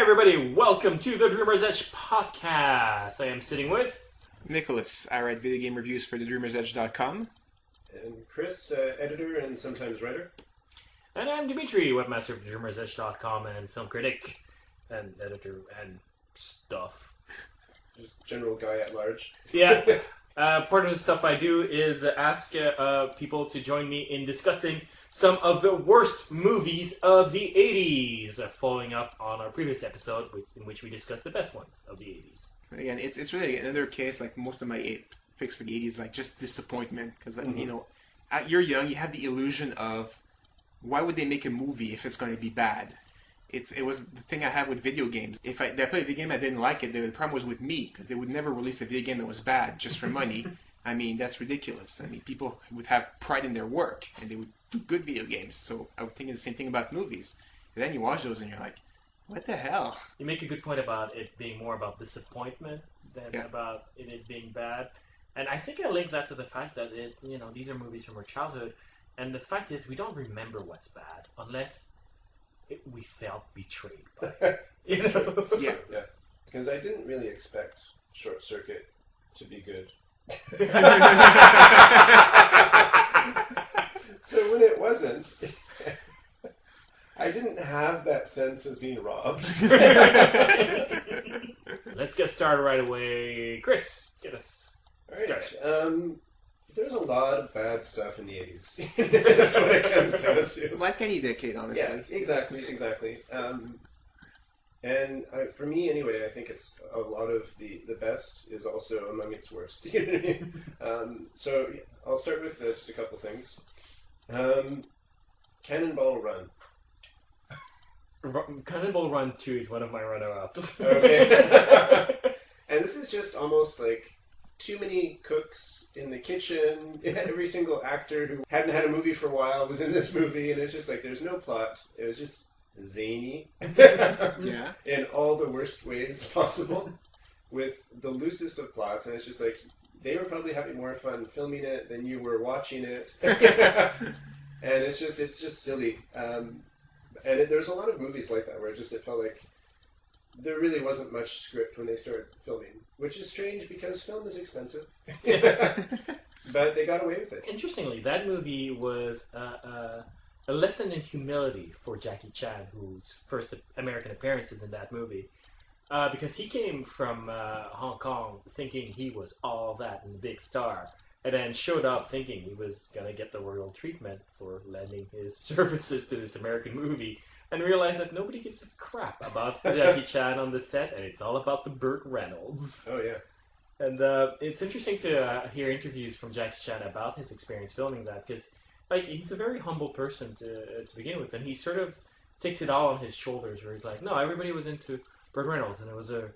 everybody, welcome to the Dreamer's Edge podcast. I am sitting with... Nicholas. I write video game reviews for thedreamersedge.com. And Chris, editor and sometimes writer. And I'm Dimitri, webmaster of thedreamersedge.com and film critic and editor and stuff. Just general guy at large. Yeah. Part of the stuff I do is ask people to join me in discussing some of the worst movies of the 80s, following up on our previous episode in which we discussed the best ones of the 80s. Again, it's really another case, like most of my picks for the 80s, like just disappointment. Because, you know, you're young, you have the illusion of, why would they make a movie if it's going to be bad? It was the thing I had with video games. If I played a video game, I didn't like it, the problem was with me, because they would never release a video game that was bad just for money. I mean, that's ridiculous. I mean, people would have pride in their work, and they would do good video games. So I would think the same thing about movies. And then you watch those, and you're like, what the hell? You make a good point about it being more about disappointment than about it being bad. And I think I link that to the fact that these are movies from our childhood, and the fact is we don't remember what's bad unless we felt betrayed by it. Yeah. Because I didn't really expect Short Circuit to be good. So when it wasn't, I didn't have that sense of being robbed. Let's get started right away. Chris, get us started. There's a lot of bad stuff in the 80s. That's what it comes down to. Like any decade, honestly. Yeah, exactly. And for me, anyway, I think it's a lot of the best is also among its worst. You know what I mean? So I'll start with just a couple things. Cannonball Run. Cannonball Run 2 is one of my runner-ups. Okay. And this is just almost like too many cooks in the kitchen. Every single actor who hadn't had a movie for a while was in this movie, and it's just like there's no plot. It was just zany. Yeah. In all the worst ways possible, with the loosest of plots, and it's just like they were probably having more fun filming it than you were watching it. And it's just silly. And there's a lot of movies like that where it felt like there really wasn't much script when they started filming, which is strange because film is expensive. But they got away with it. Interestingly, that movie was a lesson in humility for Jackie Chan, whose first American appearance is in that movie. Because he came from Hong Kong thinking he was all that and the big star, and then showed up thinking he was going to get the royal treatment for lending his services to this American movie, and realized that nobody gives a crap about Jackie Chan on the set, and it's all about the Burt Reynolds. Oh, yeah. And it's interesting to hear interviews from Jackie Chan about his experience filming that, because he's a very humble person to begin with, and he sort of takes it all on his shoulders, where he's like, no, everybody was into Burt Reynolds, and it was a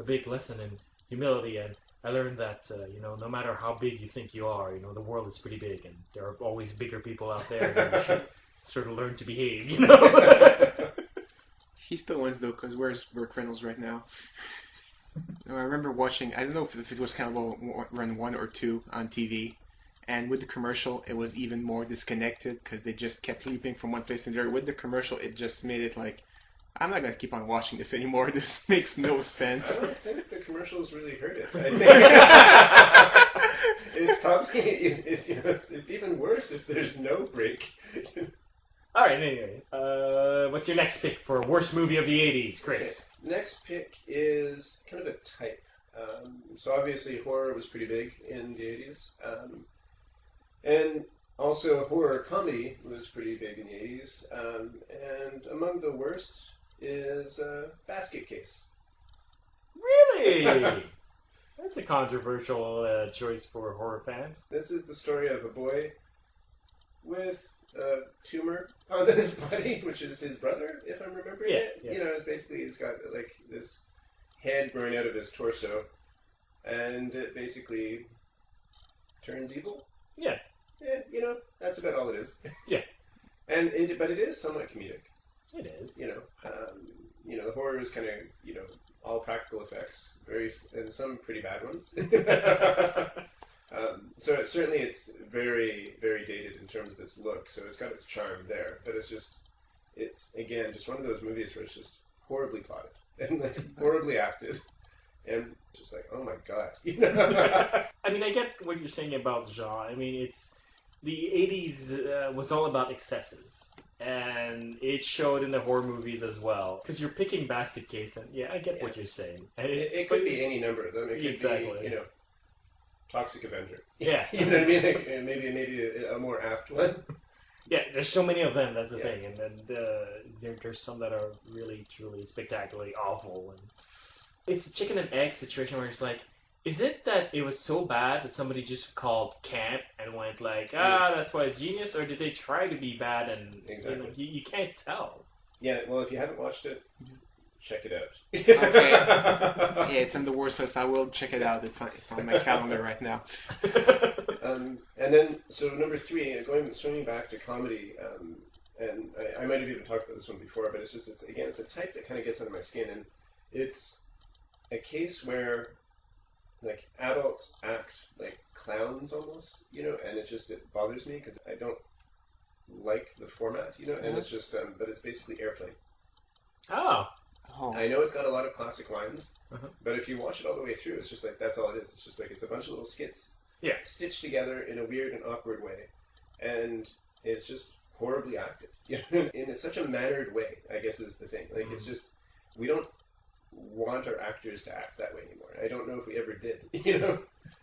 big lesson in humility, and I learned that, no matter how big you think you are, the world is pretty big, and there are always bigger people out there, and you should sort of learn to behave, He still wins, though, because where's Burt Reynolds right now? I remember watching, I don't know if it was Cannonball Run 1 or 2 on TV, and with the commercial, it was even more disconnected, because they just kept leaping from one place to the other. With the commercial, it just made it like, I'm not going to keep on watching this anymore. This makes no sense. I don't think the commercials really hurt it. I think it's probably it's even worse if there's no break. All right. Anyway, what's your next pick for worst movie of the 80s, Chris? Okay. Next pick is kind of a type. So obviously horror was pretty big in the 80s, and also horror comedy was pretty big in the 80s. And among the worst is Basket Case. Really? That's a controversial choice for horror fans. This is the story of a boy with a tumor on his body, which is his brother, if I'm remembering it. Yeah. It's basically, he's got like this head growing out of his torso, and it basically turns evil. Yeah. Yeah, that's about all it is. Yeah. But it is somewhat comedic. It is. The horror is kind of, all practical effects, and some pretty bad ones. So it's very, very dated in terms of its look. So it's got its charm there, but it's again just one of those movies where it's just horribly plotted and like horribly acted, and just like, oh my god, you know. I mean, I get what you're saying about genre. I mean, it's the '80s was all about excesses, and it showed in the horror movies as well. Because you're picking basket case, and I get what you're saying. And It could be any number of them. It could Exactly. be, you know, Toxic Avenger. Yeah. You know what I mean? Like, maybe a more apt one. Yeah, there's so many of them. That's the Yeah. thing, and then there's some that are really, truly, spectacularly awful. And it's a chicken and egg situation where it's like, is it that it was so bad that somebody just called camp and went like, that's why it's genius, or did they try to be bad and Exactly. you can't tell. Yeah. Well, if you haven't watched it, check it out. Okay. Yeah, it's on the worst list. I will check it out. It's on my calendar right now. And then, so number 3, swinging back to comedy, and I might have even talked about this one before, but it's a type that kind of gets under my skin, and it's a case where, like, adults act like clowns almost, you know, and it bothers me because I don't like the format, you know, and it's just, but it's basically Airplane. Oh. Oh. I know it's got a lot of classic lines, Uh-huh. but if you watch it all the way through, it's just like, that's all it is. It's just like, it's a bunch of little skits Yeah. stitched together in a weird and awkward way, and it's just horribly acted, you know, in such a mannered way, I guess is the thing. Like, it's just, we don't want our actors to act that way anymore. I don't know if we ever did, you know.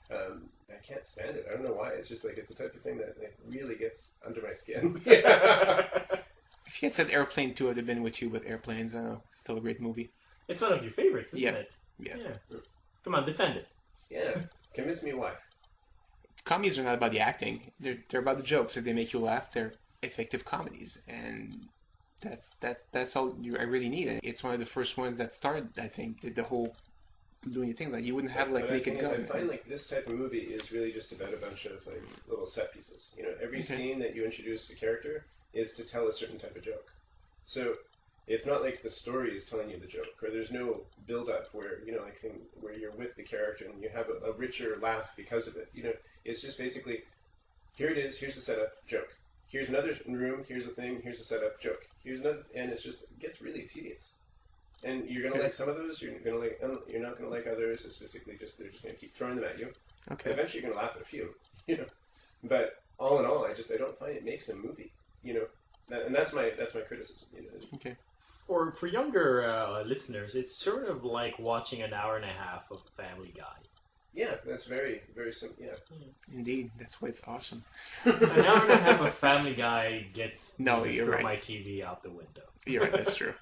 I can't stand it. I don't know why. It's just like, it's the type of thing that like really gets under my skin. If you had said Airplane 2, I'd have been with you with Airplanes. I know. It's still a great movie. It's one of your favorites, isn't Yeah. it? Yeah. Come on, defend it. Yeah, convince me why. Comedies are not about the acting. They're about the jokes. If they make you laugh, they're effective comedies, and that's all I really need. And it's one of the first ones that started, I think, the whole loony things. Like, you wouldn't have like But Naked the thing Gun. is, I find like this type of movie is really just about a bunch of like little set pieces. You know, every scene that you introduce a character is to tell a certain type of joke. So it's not like the story is telling you the joke, or there's no build up where, you know, like where you're with the character and you have a richer laugh because of it. You know, it's just basically, here it is, here's the setup, joke. Here's another room, here's a thing, here's a setup, joke. Here's another, and it's just, it gets really tedious. And you're gonna like some of those, you're not gonna like others. It's basically just, they're just gonna keep throwing them at you. Okay. And eventually you're gonna laugh at a few, you know. But all in all, I don't find it makes a movie, you know. And that's my criticism, you know. Okay. For younger listeners, it's sort of like watching an hour and a half of Family Guy. Yeah, that's very, very simple. Yeah. Indeed, that's why it's awesome. An hour and a half of Family Guy gets No, me you're throw right. my TV out the window. You're right. That's true.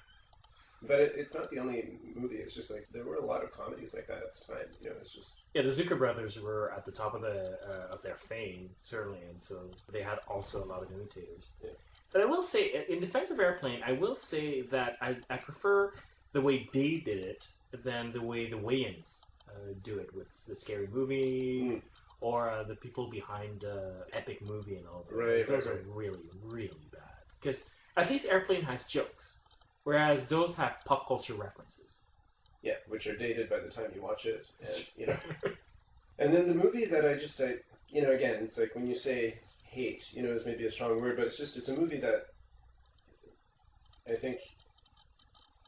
But it's not the only movie. It's just like there were a lot of comedies like that at the time. You know, it's just Yeah, the Zucker brothers were at the top of their fame, certainly, and so they had also a lot of imitators. Yeah. But I will say, in defense of Airplane, I will say that I prefer the way they did it than the way the Wayans do it with the scary movies or the people behind Epic Movie and all that. Right, Those right, are really, really bad. Because at least Airplane has jokes, whereas those have pop culture references. yeah, which are dated by the time you watch it, and you know. And then the movie that I you know, again, it's like when you say hate, you know, is maybe a strong word, but it's a movie that I think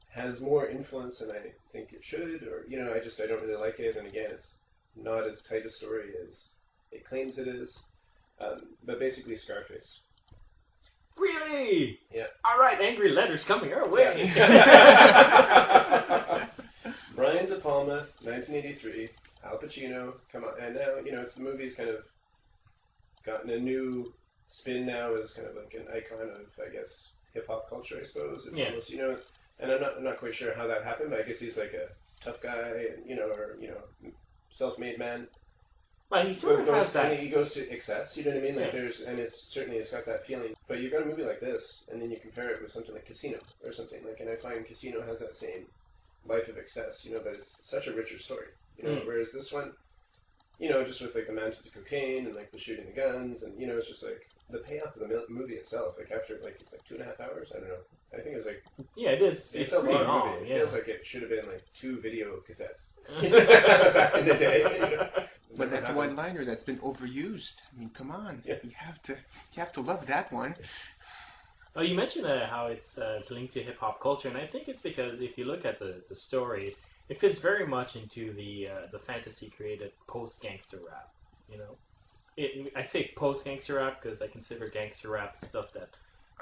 has more influence than I think it should, or, you know, I don't really like it, and again, it's not as tight a story as it claims it is, but basically Scarface. Really? Yeah. All right, angry letters coming our way. Yeah. Brian De Palma, 1983, Al Pacino, come on, and now, you know, the movie's kind of gotten a new spin now as kind of like an icon of, I guess, hip-hop culture, I suppose. It's almost, you know, and I'm not quite sure how that happened, but I guess he's like a tough guy, and, you know, or, you know, self-made man. Well, he sort of has that. He goes to excess, you know what I mean? Like it's got that feeling. But you've got a movie like this, and then you compare it with something like Casino, or something, like, and I find Casino has that same life of excess, you know, but it's such a richer story, you know, whereas this one, you know, just with like the mountains of cocaine and like the shooting the guns, and, you know, it's just like the payoff of the movie itself, like after, like, it's like 2.5 hours, I don't know. I think it was like... Yeah, it is. It's a pretty long long. movie. It Yeah. feels like it should have been like 2 video cassettes back in the day. You know? But that one-liner that's been overused. I mean, come on. Yeah. You have to love that one. Oh, you mentioned how it's linked to hip hop culture, and I think it's because if you look at the story, it fits very much into the fantasy created post gangster rap. You know, I say post gangster rap because I consider gangster rap stuff that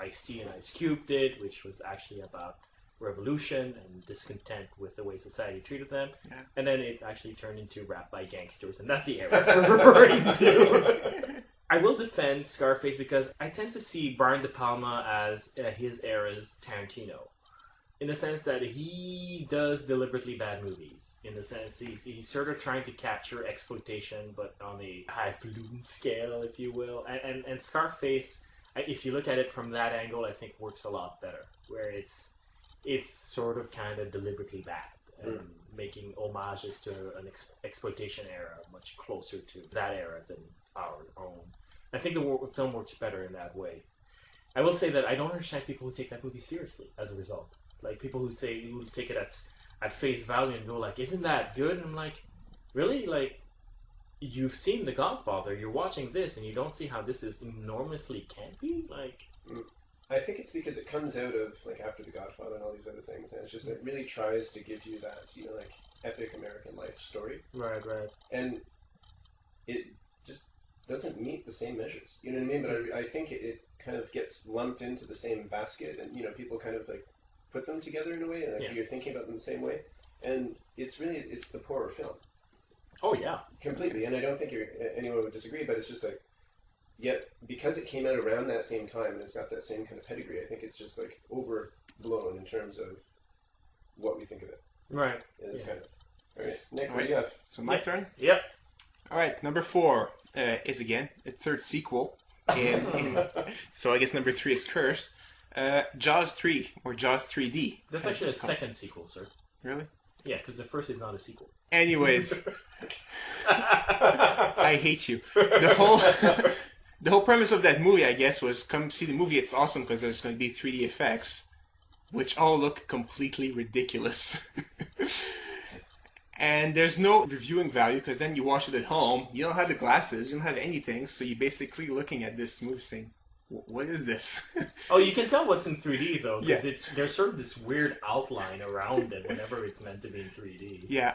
Ice-T and Ice Cube did, which was actually about revolution and discontent with the way society treated them, and then it actually turned into rap by gangsters, and that's the era we're referring to. I will defend Scarface because I tend to see Brian De Palma as his era's Tarantino, in the sense that he does deliberately bad movies. In the sense he's sort of trying to capture exploitation, but on a highfalutin scale, if you will. And Scarface, if you look at it from that angle, I think works a lot better, where it's sort of kind of deliberately bad and making homages to an exploitation era much closer to that era than our own. I think the film works better in that way. I will say that I don't understand people who take that movie seriously as a result. Like people who take it at face value and go like, "Isn't that good?" And I'm like, "Really? Like, you've seen The Godfather. You're watching this, and you don't see how this is enormously campy? Like." I think it's because it comes out of like after The Godfather and all these other things, and it's just it really tries to give you that like epic American life story. Right. And it just doesn't meet the same measures. You know what I mean? But I think it kind of gets lumped into the same basket, and people kind of like put them together in a way, and like you're thinking about them the same way. And it's the poorer film. Oh yeah, completely. And I don't think anyone would disagree, but it's just like. Yet, because it came out around that same time and it's got that same kind of pedigree, I think it's just like overblown in terms of what we think of it. Right. And it's kind of... Alright, Nick, what do you have? So my turn? Yep. Alright, number 4 is again a third sequel. So I guess number 3 is cursed. Jaws 3 or Jaws 3D. That's actually a second sequel, sir. Really? Yeah, because the first is not a sequel. Anyways. I hate you. The whole premise of that movie, I guess, was come see the movie. It's awesome because there's going to be 3D effects, which all look completely ridiculous. And there's no reviewing value because then you watch it at home. You don't have the glasses. You don't have anything. So you're basically looking at this movie saying, what is this? Oh, you can tell what's in 3D, though, because there's sort of this weird outline around it whenever it's meant to be in 3D. Yeah.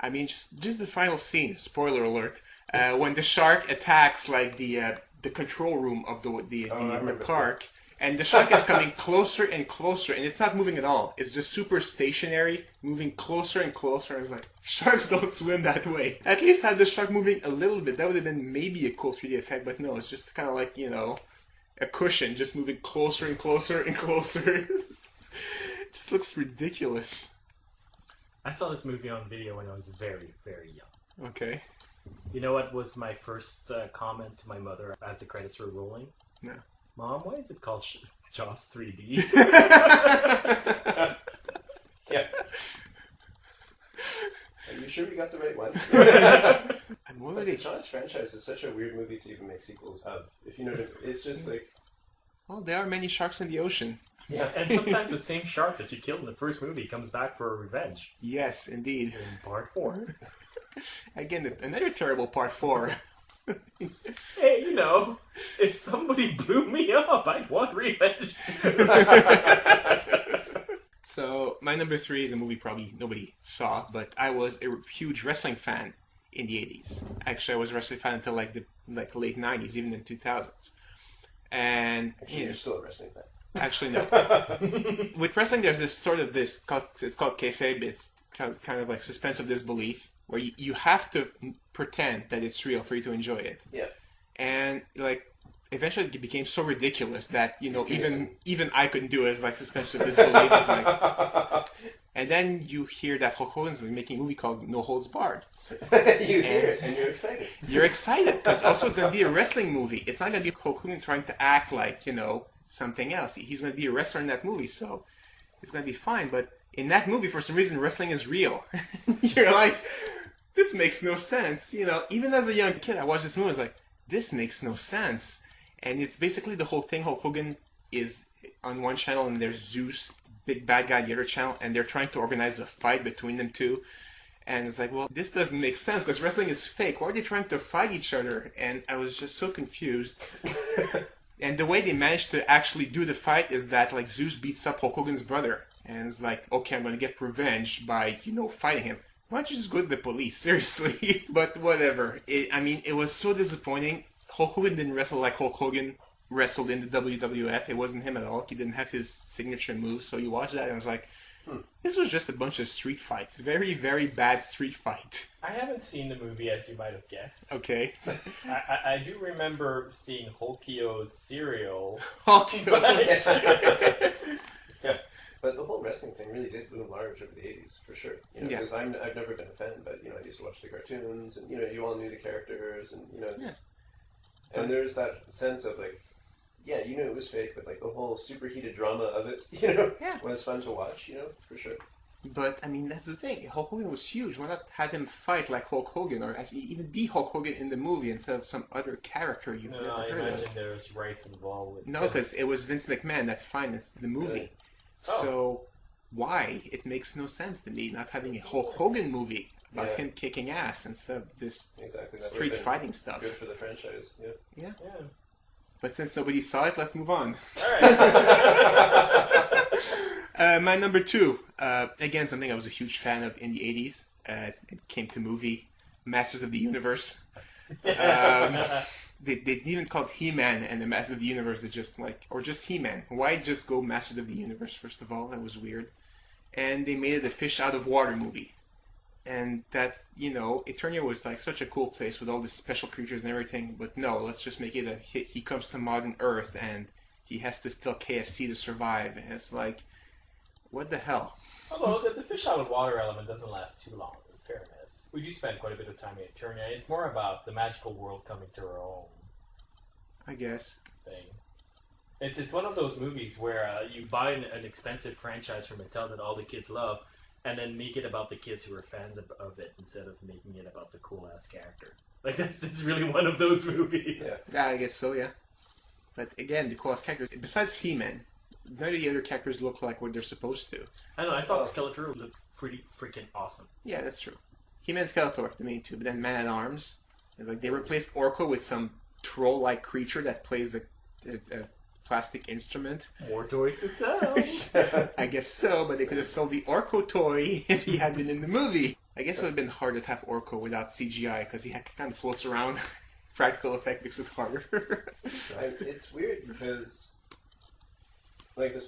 I mean, just the final scene, spoiler alert, when the shark attacks like the control room of the park, and the shark is coming closer and closer, and it's not moving at all. It's just super stationary, moving closer and closer. And it's like, sharks don't swim that way. At least had the shark moving a little bit. That would have been maybe a cool 3D effect, but no, it's just kind of like, a cushion just moving closer and closer and closer. It just looks ridiculous. I saw this movie on video when I was very, very young. Okay. You know what was my first comment to my mother as the credits were rolling? No. Mom, why is it called Jaws 3D? Yeah. Are you sure we got the right one? And what but the Jaws franchise is such a weird movie to even make sequels of. If you know what I mean. It's just like... Well, there are many sharks in the ocean. Yeah, and sometimes the same shark that you killed in the first movie comes back for revenge. Yes, indeed. In part 4. Again, another terrible part 4. Hey, if somebody blew me up, I'd want revenge too. So, my number 3 is a movie probably nobody saw, but I was a huge wrestling fan in the 80s. Actually, I was a wrestling fan until the late 90s, even in 2000s. And actually, you're still a wrestling fan. Actually, no. With wrestling, there's it's called kayfabe. It's kind of like suspense of disbelief, where you have to pretend that it's real for you to enjoy it. Yeah. And eventually it became so ridiculous that even I couldn't do it as suspension of disbelief. And then you hear that Hulk Hogan's making a movie called No Holds Barred. You hear it, and you're excited. You're excited because also it's going to be a wrestling movie. It's not going to be Hulk Hogan trying to act like something else. He's going to be a wrestler in that movie, so it's going to be fine. But in that movie, for some reason, wrestling is real. You're like, this makes no sense. Even as a young kid, I watched this movie. I was like, this makes no sense. And it's basically the whole thing. Hulk Hogan is on one channel, and there's Zeus, big bad guy, on the other channel, and they're trying to organize a fight between them two. And it's like, well, this doesn't make sense because wrestling is fake. Why are they trying to fight each other? And I was just so confused. And the way they managed to actually do the fight is that like Zeus beats up Hulk Hogan's brother, and it's like, okay, I'm gonna get revenge by fighting him. Why don't you just go to the police? Seriously. But whatever. It was so disappointing. Hulk Hogan didn't wrestle like Hulk Hogan wrestled in the WWF. It wasn't him at all. He didn't have his signature moves. So you watch that and I was like, this was just a bunch of street fights. Very, very bad street fight. I haven't seen the movie, as you might have guessed. Okay. I do remember seeing Hulkio's cereal. Hulkio. Yeah. But the whole wrestling thing really did loom large over the 80s, for sure. Because I've never been a fan, but, I used to watch the cartoons, and, you all knew the characters, and, and there's that sense of, like, yeah, you knew it was fake, but, like, the whole superheated drama of it, was fun to watch, for sure. But, that's the thing. Hulk Hogan was huge. Why not have him fight like Hulk Hogan, or actually even be Hulk Hogan in the movie instead of some other character you've never heard of? I imagine there's rights involved with No, because it was Vince McMahon that financed the movie. Really? So, why? It makes no sense to me not having a Hulk Hogan movie about him kicking ass instead of this street fighting stuff. Good for the franchise, Yeah. But since nobody saw it, let's move on. Alright. My number 2, again, something I was a huge fan of in the 80s. It came to movie, Masters of the Universe. They didn't even call it He-Man and the Masters of the Universe. They just or just He-Man. Why just go Masters of the Universe, first of all? That was weird. And they made it a fish out of water movie. And that's, Eternia was like such a cool place with all the special creatures and everything. But no, let's just make it he comes to modern Earth and he has to steal KFC to survive. And it's like, what the hell? Although the fish out of water element doesn't last too long, in fairness. We do spend quite a bit of time in Eternia. It's more about the magical world coming to our own. I guess. Thing. It's one of those movies where you buy an expensive franchise from Mattel that all the kids love, and then make it about the kids who are fans of it instead of making it about the cool ass character. Like that's really one of those movies. Yeah, I guess so. Yeah. But again, the cool ass characters. Besides He-Man, none of the other characters look like what they're supposed to. I don't know. I thought Skeletor looked pretty freaking awesome. Yeah, that's true. He-Man and Skeletor, the main two, but then Man-at-Arms. It's like they replaced Orko with some troll-like creature that plays a plastic instrument. More toys to sell. I guess so, but they could have sold the Orko toy if he had been in the movie. I guess it would have been hard to have Orko without CGI because he kind of floats around. Practical effect makes it harder. It's weird because the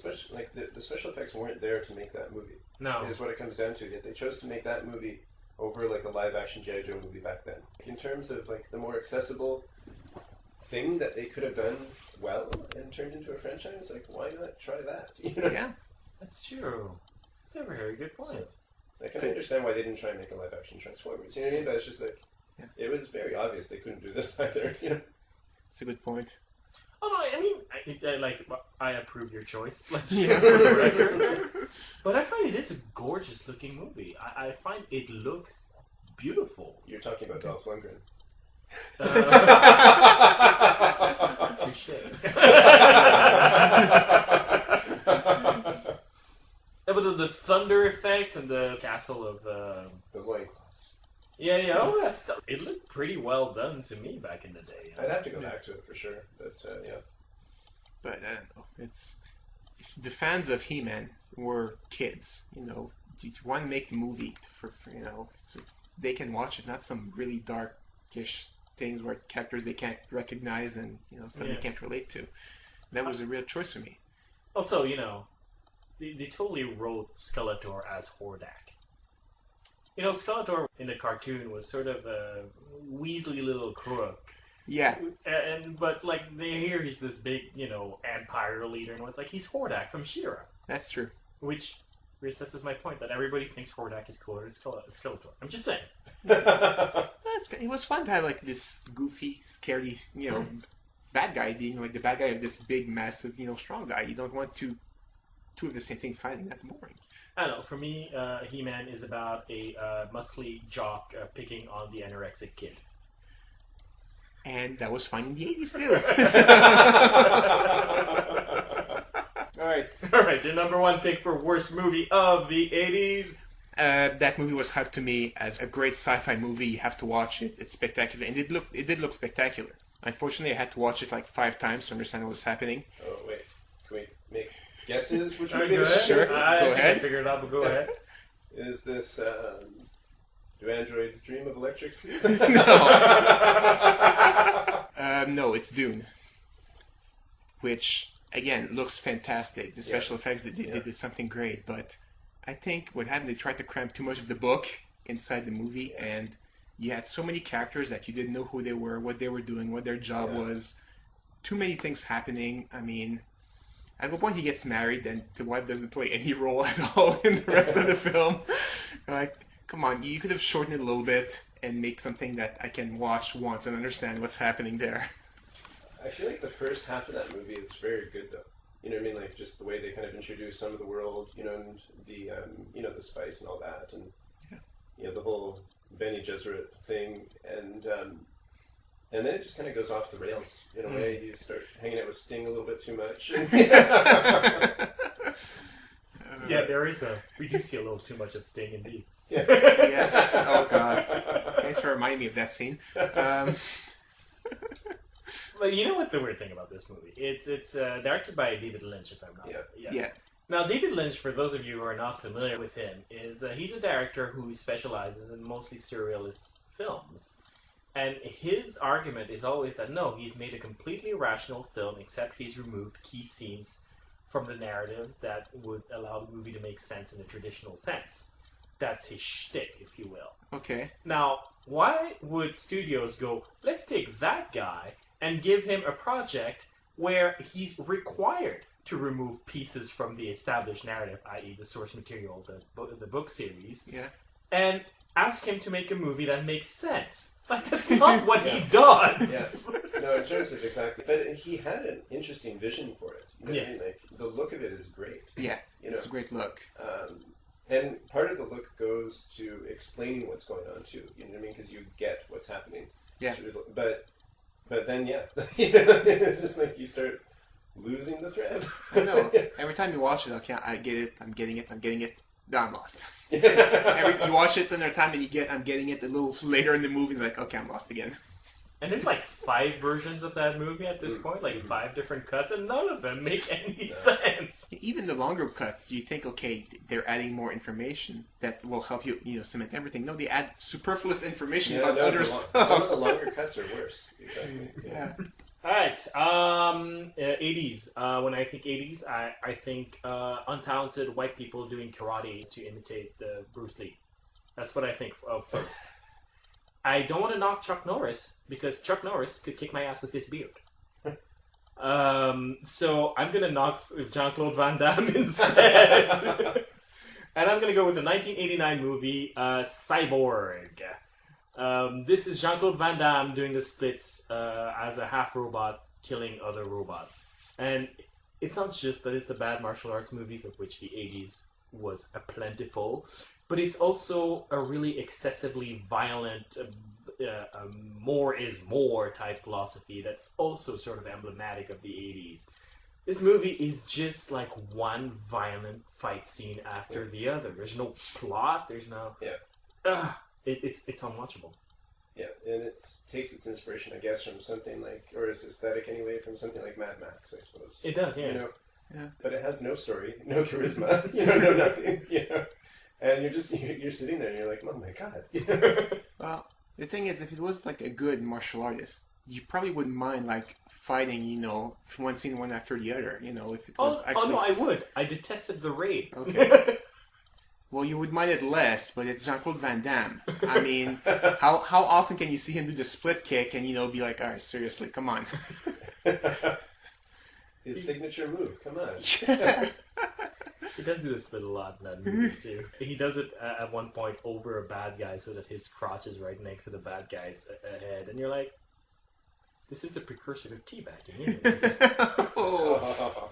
special effects weren't there to make that movie. No, is what it comes down to. Yet they chose to make that movie over a live action G.I. Joe movie back then. In terms of the more accessible thing that they could have done well and turned into a franchise, why not try that? Yeah, that's true. That's a very good point. I can understand why they didn't try and make a live action Transformers. You know what I mean? But it's just it was very obvious they couldn't do this either. It's a good point. Oh no, I approve your choice. But I find it is a gorgeous looking movie. I find it looks beautiful. You're talking about Dolph Lundgren. Touché. But the thunder effects and the castle of the loincloths. Yeah. Oh, it looked pretty well done to me back in the day. I'd have to go back to it for sure, but yeah. But I don't know. If the fans of He-Man were kids, you want to make the movie for so they can watch it, not some really darkish things where characters they can't recognize and stuff they can't relate to. That was a real choice for me. Also, they totally wrote Skeletor as Hordak. Skeletor in the cartoon was sort of a weaselly little crook. Yeah. But here he's this big, empire leader, and it's he's Hordak from She-Ra. That's true. Which reassesses my point that everybody thinks Hordak is cooler than Skeletor. I'm just saying. It was fun to have this goofy, scary, bad guy being the bad guy of this big, massive, strong guy. You don't want two of the same thing fighting. That's boring. I don't know. For me, He-Man is about a muscly jock picking on the anorexic kid. And that was fine in the 80s too. All right. Your number one pick for worst movie of the 80s. That movie was hyped to me as a great sci-fi movie. You have to watch it. It's spectacular, and it did look spectacular. Unfortunately, I had to watch it like 5 times to understand what was happening. Oh wait, can we make guesses? Which All would right, be go the ahead. Sure. I Go think ahead. I figured it out, but go ahead. Is this do androids dream of electric sleep? No, it's Dune. Which, again, looks fantastic. The special effects, they did something great. But I think what happened, they tried to cram too much of the book inside the movie. And you had so many characters that you didn't know who they were, what they were doing, what their job was. Too many things happening. I mean, at one point he gets married and the wife doesn't play any role at all in the rest of the film. Like, come on, you could have shortened it a little bit and make something that I can watch once and understand what's happening there. I feel like the first half of that movie is very good, though. You know what I mean? Like, just the way they kind of introduce some of the world, you know, and the, the spice and all that, and, the whole Bene Gesserit thing, and then it just kind of goes off the rails. In a way, you start hanging out with Sting a little bit too much. Yeah, we do see a little too much of Sting, indeed. Yes. Yes. Oh, God. Thanks for reminding me of that scene. But you know what's the weird thing about this movie? It's directed by David Lynch, if I'm not. Yeah. Now, David Lynch, for those of you who are not familiar with him, is he's a director who specializes in mostly surrealist films. And his argument is always that, no, he's made a completely rational film, except he's removed key scenes from the narrative that would allow the movie to make sense in a traditional sense. That's his shtick, if you will. Okay. Now, why would studios go, let's take that guy and give him a project where he's required to remove pieces from the established narrative, i.e. the source material, the book series, and ask him to make a movie that makes sense? Like, that's not what he does. Yeah. No, in terms of exactly. But he had an interesting vision for it. You know what I mean? Like, the look of it is great. Yeah, it's a great look. And part of the look goes to explaining what's going on, too. You know what I mean? Because you get what's happening. Yeah. But then, it's just like you start losing the thread. I know. Every time you watch it, okay, I get it, I'm getting it. No, I'm lost. You watch it another time and I'm getting it a little later in the movie, like, okay, I'm lost again. And there's like 5 versions of that movie at this point, like 5 different cuts, and none of them make any sense. Even the longer cuts, you think, okay, they're adding more information that will help you, cement everything. No, they add superfluous information about other stuff. Some of the longer cuts are worse. Exactly. Yeah. Alright, 80s. When I think 80s, I think untalented white people doing karate to imitate Bruce Lee. That's what I think of first. I don't want to knock Chuck Norris, because Chuck Norris could kick my ass with his beard. So I'm going to knock Jean-Claude Van Damme instead. And I'm going to go with the 1989 movie, Cyborg. This is Jean-Claude Van Damme doing the splits as a half-robot killing other robots. And it's not just that it's a bad martial arts movies, of which the 80s was a plentiful, but it's also a really excessively violent, more is more type philosophy that's also sort of emblematic of the 80s. This movie is just like one violent fight scene after the other. There's no plot, there's no... It's unwatchable. Yeah, and it takes its inspiration, I guess, from something like, or its aesthetic anyway, from something like Mad Max, I suppose. It does, yeah. Yeah. But it has no story, no charisma, no nothing, And you're sitting there and you're like, oh my god. Well, the thing is, if it was like a good martial artist, you probably wouldn't mind like fighting, one scene one after the other, if it was actually... Oh no, I would. I detested the raid. Okay. Well, you would mind it less, but it's Jean-Claude Van Damme. I mean, how often can you see him do the split kick and, be like, all right, seriously, come on. His signature move, come on. He does do the split a lot in that movie, too. He does it at one point over a bad guy so that his crotch is right next to the bad guy's head. And you're like, this is a precursor to teabagging, isn't it? Oh.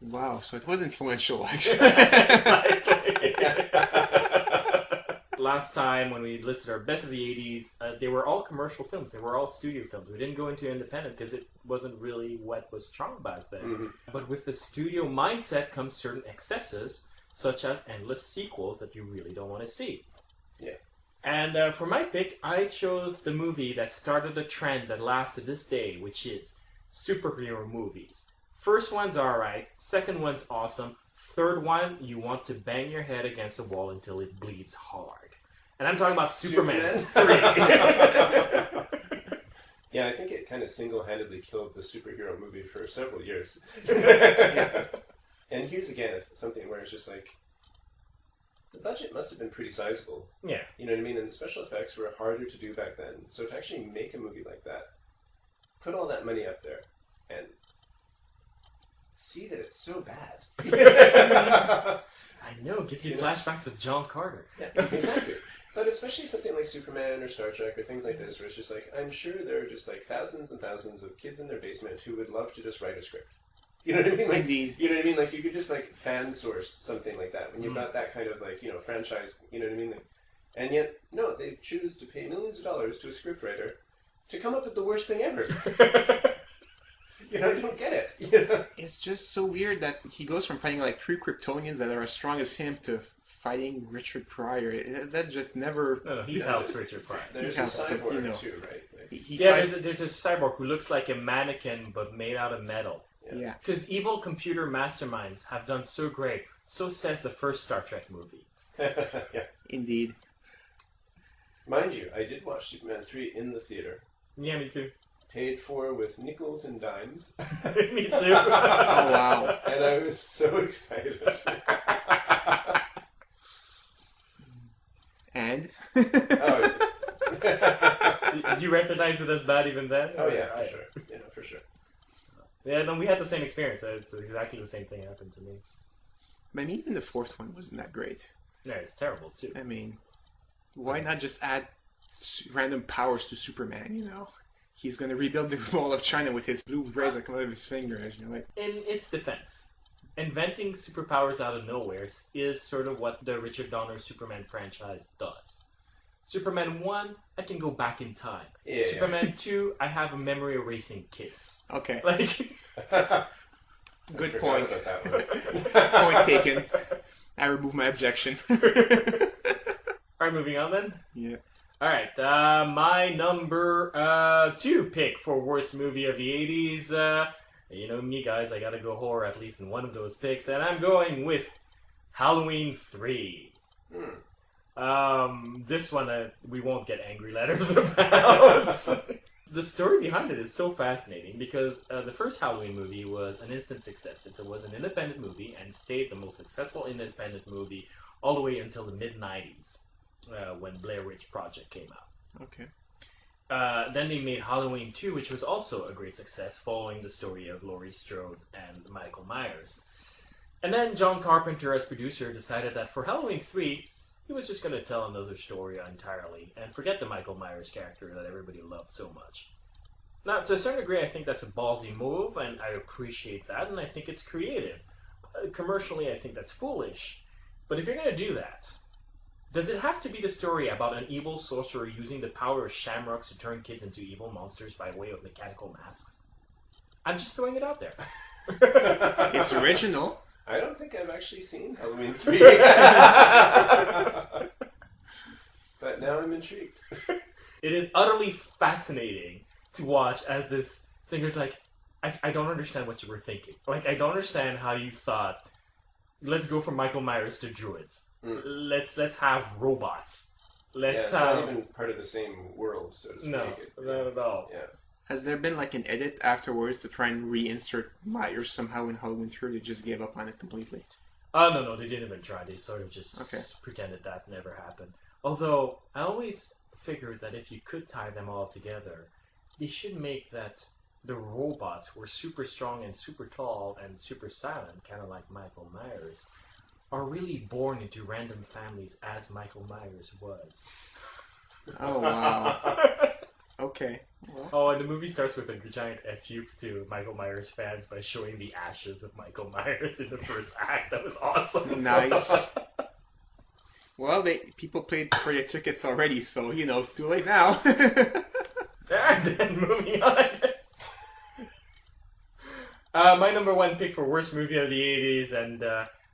Wow, so it was influential, actually. Last time when we listed our best of the 80s, they were all commercial films. They were all studio films. We didn't go into independent because it wasn't really what was strong back then. Mm-hmm. But with the studio mindset comes certain excesses, such as endless sequels that you really don't want to see. Yeah. And for my pick, I chose the movie that started a trend that lasts to this day, which is superhero movies. First one's alright, second one's awesome, third one, you want to bang your head against the wall until it bleeds hard. And I'm talking about Superman 3. Yeah, I think it kind of single-handedly killed the superhero movie for several years. And here's again something where it's just like, the budget must have been pretty sizable. Yeah. You know what I mean? And the special effects were harder to do back then. So to actually make a movie like that, put all that money up there, and see that it's so bad. I know, gives you flashbacks of John Carter. Yeah, exactly. But especially something like Superman or Star Trek or things like this, where it's just like, I'm sure there are just like thousands and thousands of kids in their basement who would love to just write a script. You know what I mean? Like, Indeed. You know what I mean? Like, you could just like fan source something like that when you've got that kind of like, you know, franchise. You know what I mean? Like, and yet, no, they choose to pay millions of dollars to a scriptwriter to come up with the worst thing ever. You know, I don't get it. You know? It's just so weird that he goes from fighting like 3 Kryptonians that are as strong as him to fighting Richard Pryor. That just never... No, he helps Richard Pryor. There's helps, a but, cyborg you know, too, right? Like, He Yeah, fights... there's a cyborg who looks like a mannequin but made out of metal. Yeah. Because evil computer masterminds have done so great. So says the first Star Trek movie. yeah. Indeed. Mind you, I did watch Superman 3 in the theater. Yeah, me too. Paid for with nickels and dimes. Me too. Oh, wow. And I was so excited. And? Oh, Did you recognize it as bad even then? oh yeah, for sure. You know, for sure. Yeah, no, we had the same experience. It's exactly the same thing happened to me. I mean, even the 4th one wasn't that great. Yeah, it's terrible too. I mean, why not just add random powers to Superman, you know? He's going to rebuild the wall of China with his blue rays that come out of his fingers. You're like, In its defense, inventing superpowers out of nowhere is sort of what the Richard Donner Superman franchise does. Superman 1, I can go back in time. Yeah. Superman 2, I have a memory erasing kiss. okay, Like, good I point. forgot about that one. Point taken. I remove my objection. alright, moving on then. Yeah. Alright, my number 2 pick for worst movie of the 80s. You know me, guys, I gotta go horror at least in one of those picks, and I'm going with Halloween 3. This one we won't get angry letters about. The story behind it is so fascinating because the first Halloween movie was an instant success. It was an independent movie and stayed the most successful independent movie all the way until the mid-90s when Blair Witch Project came out. Okay. Then they made Halloween 2, which was also a great success, following the story of Laurie Strode and Michael Myers. And then John Carpenter, as producer, decided that for Halloween 3, he was just going to tell another story entirely and forget the Michael Myers character that everybody loved so much. Now, to a certain degree, I think that's a ballsy move, and I appreciate that, and I think it's creative. Commercially, I think that's foolish. But if you're going to do that, does it have to be the story about an evil sorcerer using the power of shamrocks to turn kids into evil monsters by way of mechanical masks? I'm just throwing it out there. It's original. I don't think I've actually seen Halloween 3. But now I'm intrigued. It is utterly fascinating to watch as this thing is like, I don't understand what you were thinking. Like, I don't understand how you thought, let's go from Michael Myers to druids. Let's have robots. Let's it's have... not even part of the same world, so to speak. No, not at all. Yes. Has there been like an edit afterwards to try and reinsert Myers somehow in Halloween 3? They just gave up on it completely. No, they didn't even try. They sort of just pretended that never happened. Although, I always figured that if you could tie them all together, they should make that the robots were super strong and super tall and super silent, kind of like Michael Myers, are really born into random families as Michael Myers was. Oh, wow. Okay. Well. Oh, and the movie starts with a giant FU to Michael Myers fans by showing the ashes of Michael Myers in the first act. That was awesome. Nice. Well, people paid for their tickets already, so, you know, it's too late now. And then moving on, I guess. My number 1 pick for worst movie of the 80s, and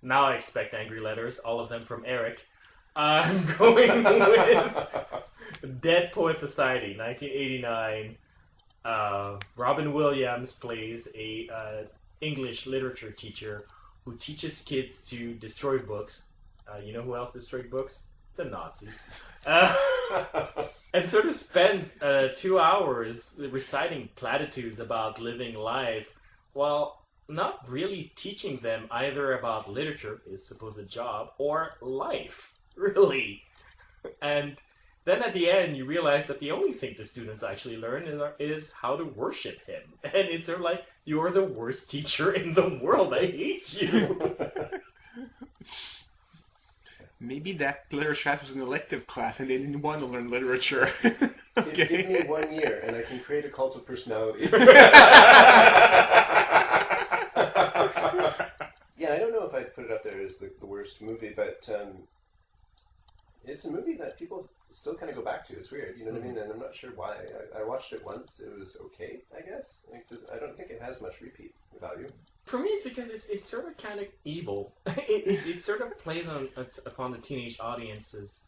now I expect angry letters, all of them from Eric. I'm going with Dead Poet Society, 1989. Robin Williams plays a English literature teacher who teaches kids to destroy books. You know who else destroyed books? The Nazis. And sort of spends 2 hours reciting platitudes about living life while not really teaching them either about literature, his supposed job, or life, really. And then at the end, you realize that the only thing the students actually learn is how to worship him. And it's sort of like, you're the worst teacher in the world. I hate you. Maybe that literature class was an elective class and they didn't want to learn literature. Okay. Give me 1 year and I can create a cult of personality. Yeah, I don't know if I'd put it up there as the worst movie, but it's a movie that people still kind of go back to. It's weird, you know what I mean? And I'm not sure why. I watched it once. It was okay, I guess. I don't think it has much repeat value. For me, it's because it's sort of kind of evil. It sort of plays upon the teenage audience's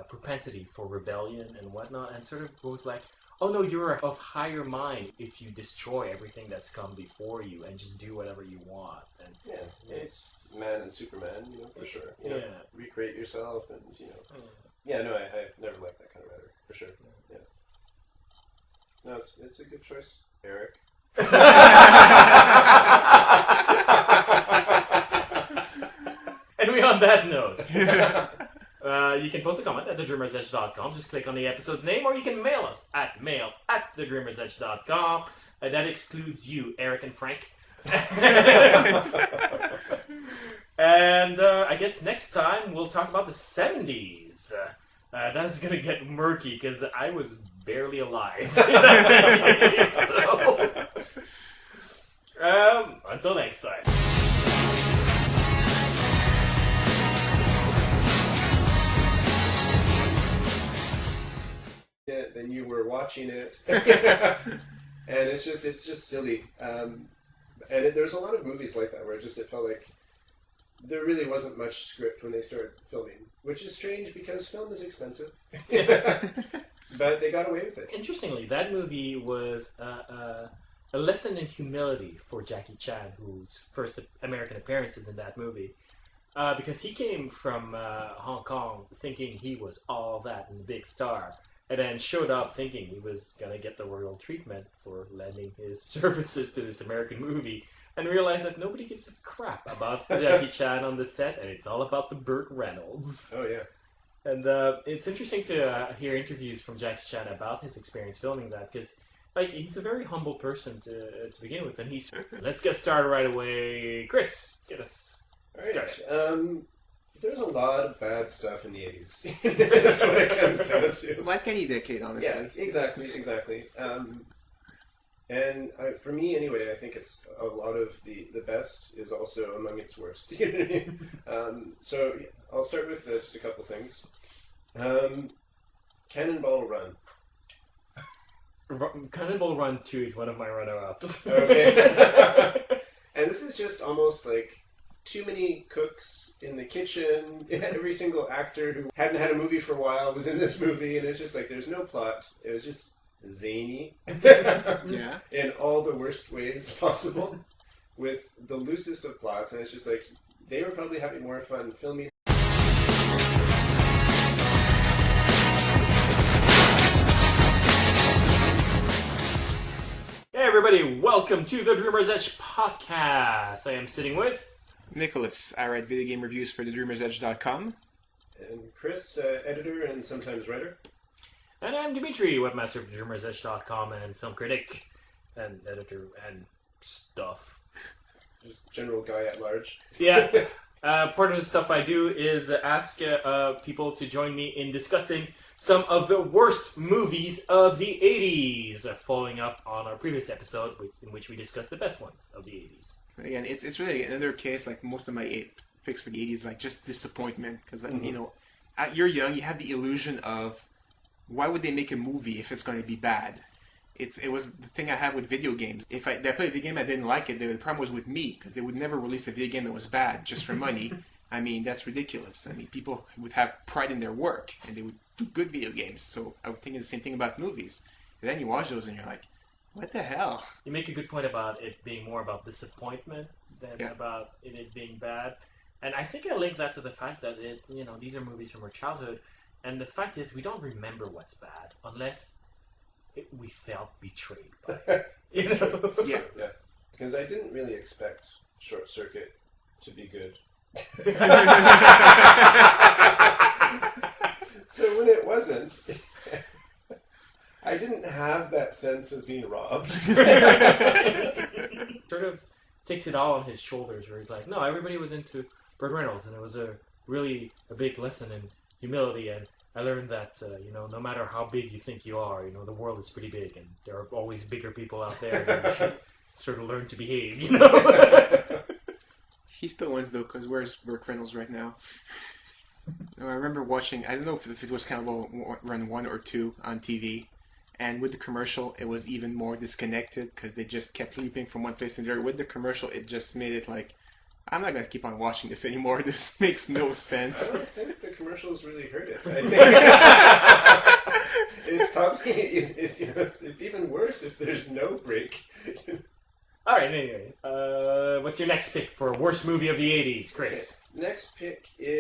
propensity for rebellion and whatnot, and sort of goes like, oh no, you're of higher mind if you destroy everything that's come before you and just do whatever you want. And yeah, it's man and Superman, you know, for sure. You know, recreate yourself and, you know. Yeah, no, I've never liked that kind of rhetoric, for sure. Yeah. No, it's a good choice, Eric. Anyway, on that note, you can post a comment at thedreamersedge.com. Just click on the episode's name, or you can mail us at mail@thedreamersedge.com. That excludes you, Eric and Frank. And I guess next time we'll talk about the 70s. That's going to get murky because I was barely alive. So, until next time. Then you were watching it, and it's just silly. There's a lot of movies like that where it felt like there really wasn't much script when they started filming, which is strange because film is expensive. But they got away with it. Interestingly, that movie was a lesson in humility for Jackie Chan, whose first American appearance is in that movie. Because he came from Hong Kong thinking he was all that and the big star, and then showed up thinking he was going to get the royal treatment for lending his services to this American movie, and realized that nobody gives a crap about Jackie Chan on the set, and it's all about the Burt Reynolds. Oh, yeah. And it's interesting to hear interviews from Jackie Chan about his experience filming that, because he's a very humble person to begin with, and he's... Let's get started right away. Chris, get us started. There's a lot of bad stuff in the 80s. That's what it comes down to. Like any decade, honestly. Yeah, exactly. For me, anyway, I think it's a lot of the best is also among its worst. You know what I mean? So I'll start with just a couple things. Cannonball Run. Cannonball Run 2 is one of my runner-ups. Okay. And this is just almost like too many cooks in the kitchen. Every single actor who hadn't had a movie for a while was in this movie, and it's just like there's no plot. It was just zany. Yeah. In all the worst ways possible, with the loosest of plots, and it's just like they were probably having more fun filming. Hey everybody, welcome to the Dreamer's Edge podcast. I am sitting with Nicholas. I write video game reviews for thedreamersedge.com. And Chris, editor and sometimes writer. And I'm Dimitri, webmaster of DreamersEdge.com and film critic and editor and stuff. Just general guy at large. Yeah. Part of the stuff I do is ask people to join me in discussing some of the worst movies of the 80s, following up on our previous episode in which we discussed the best ones of the 80s. Again, it's really another case, like most of my picks for the 80s, like just disappointment. Because, you know, you're young, you have the illusion of, why would they make a movie if it's going to be bad? It was the thing I had with video games. If I played a video game, I didn't like it, the problem was with me, because they would never release a video game that was bad just for money. I mean, that's ridiculous. I mean, people would have pride in their work, and they would do good video games. So I would think the same thing about movies. And then you watch those, and you're like, what the hell? You make a good point about it being more about disappointment than about it being bad. And I think I link that to the fact that these are movies from our childhood. And the fact is, we don't remember what's bad unless we felt betrayed by it. Yeah. Because I didn't really expect Short Circuit to be good. So when it wasn't, I didn't have that sense of being robbed. Sort of takes it all on his shoulders, where he's like, no, everybody was into Burt Reynolds, and it was a big lesson in humility, and I learned that no matter how big you think you are, the world is pretty big, and there are always bigger people out there, and you should sort of learn to behave. He still wins though, because where's Burt Reynolds right now? I remember watching, I don't know if it was Cannibal Run 1 or 2 on TV, and with the commercial it was even more disconnected because they just kept leaping from one place to the other. With the commercial it just made it like, I'm not going to keep on watching this anymore, this makes no sense. I don't think the commercials really hurt it. I think it's probably, it's even worse if there's no break. Alright, anyway, what's your next pick for worst movie of the 80s, Chris? Okay. Next pick is